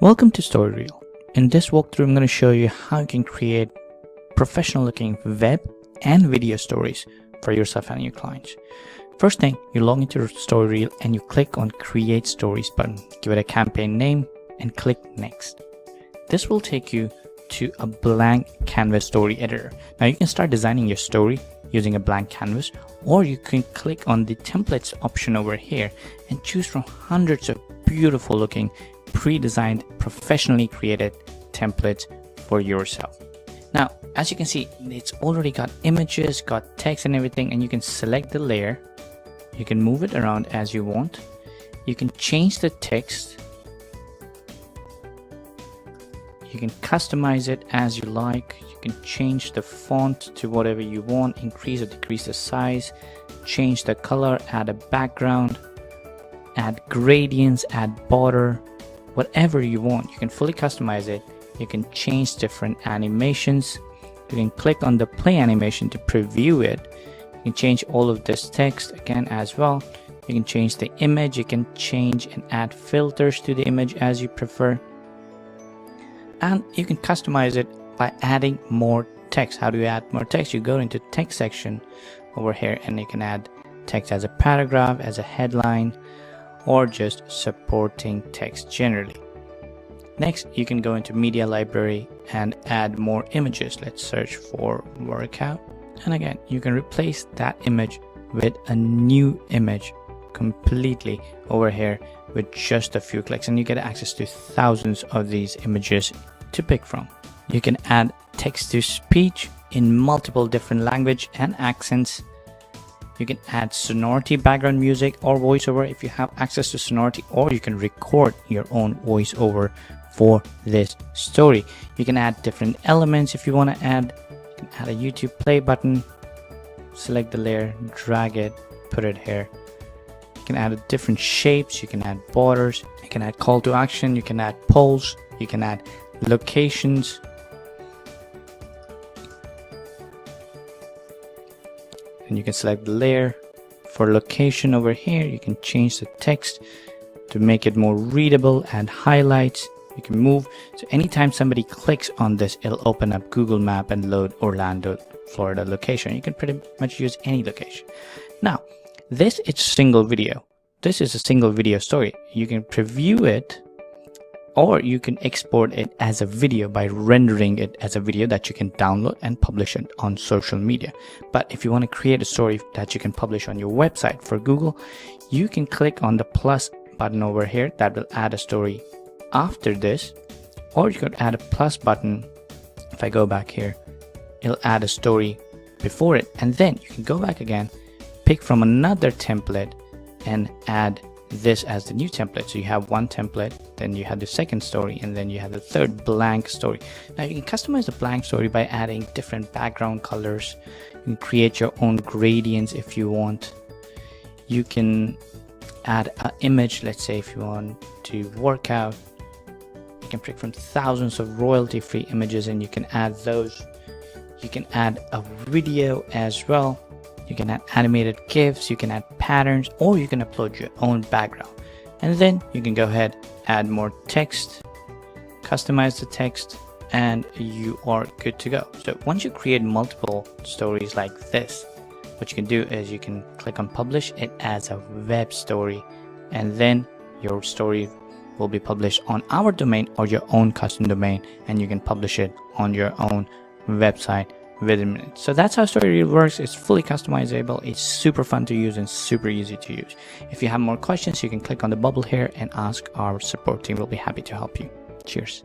Welcome to StoryReel. In this walkthrough, I'm going to show you how you can create professional looking web and video stories for yourself and your clients. First thing, you log into StoryReel and you click on Create Stories button. Give it a campaign name and click Next. This will take you to a blank canvas story editor. Now you can start designing your story using a blank canvas, or you can click on the templates option over here and choose from hundreds of beautiful looking pre-designed, professionally created templates for yourself. Now, as you can see, it's already got images, got text and everything, and you can select the layer. You can move it around as you want. You can change the text. You can customize it as you like. You can change the font to whatever you want, increase or decrease the size, change the color, add a background, add gradients, add border, whatever you want. You can fully customize it. You can change different animations. You can click on the play animation to preview it. You can change all of this text again as well. You can change the image. You can change and add filters to the image as you prefer. And you can customize it by adding more text. How do you add more text? You go into text section over here and you can add text as a paragraph, as a headline, or just supporting text generally. Next, you can go into Videolibrary and add more images. Let's search for workout. And again, you can replace that image with a new image completely over here with just a few clicks, and you get access to thousands of these images to pick from. You can add text to speech in multiple different language and accents. You can add sonority, background music, or voiceover if you have access to sonority, or you can record your own voiceover for this story. You can add different elements if you want to add. You can add a YouTube play button, select the layer, drag it, put it here. You can add different shapes, you can add borders, you can add call to action, you can add polls, you can add locations. And you can select the layer. For location over here, you can change the text to make it more readable, add highlights. You can move. So anytime somebody clicks on this, it'll open up Google Map and load Orlando, Florida location. You can pretty much use any location. Now, this is single video. This is a single video story. You can preview it, or you can export it as a video by rendering it as a video that you can download and publish it on social media. But if you want to create a story that you can publish on your website for Google, you can click on the plus button over here that will add a story after this, or you could add a plus button. If I go back here, it'll add a story before it, and then you can go back again, pick from another template and add this as the new template. So you have one template, then you have the second story, and then you have the third blank story. Now you can customize the blank story by adding different background colors. You can create your own gradients if you want. You can add an image. Let's say if you want to work out, you can pick from thousands of royalty free images and you can add those. You can add a video as well. You can add animated GIFs, you can add patterns, or you can upload your own background. And then you can go ahead, add more text, customize the text, and you are good to go. So once you create multiple stories like this, what you can do is you can click on publish it as a web story, and then your story will be published on our domain or your own custom domain, and you can publish it on your own website within minutes. So that's how StoryReel works. It's fully customizable. It's super fun to use and super easy to use. If you have more questions, you can click on the bubble here and ask our support team. We'll be happy to help you. Cheers.